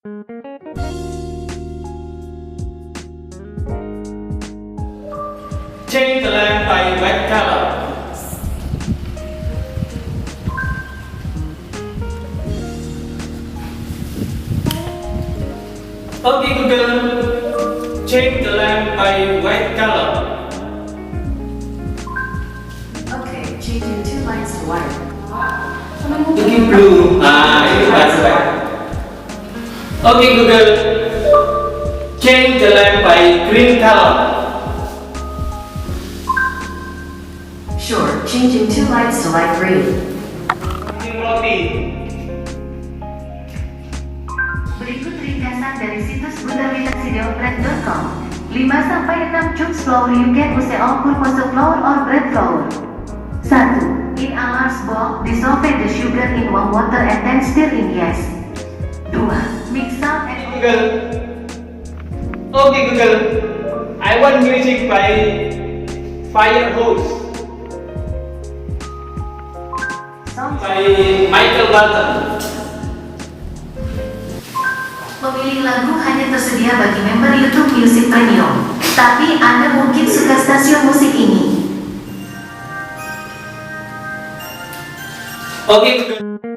Change the lamp by white color. Okay, Google. Change the lamp by white color. Okay, changing two lights to white. Ini blue. Ini baru. Okay, Google. Change the lamp by green color. Sure, changing two lights to light green. Roti. Berikut ringkasan dari situs budawitasideo.com. 5-6 chunks flour you can use all purpose flour or bread flour. 1. In a large bowl, dissolve the sugar in warm water and then stir in yes. 2. Mix salt and Google. Okay, Google. I want music by Fire Hose salt. by Michael Walton. Memilih lagu hanya tersedia bagi member YouTube Music Premium. Tapi Anda mungkin suka stasiun musik ini. Okay, Google.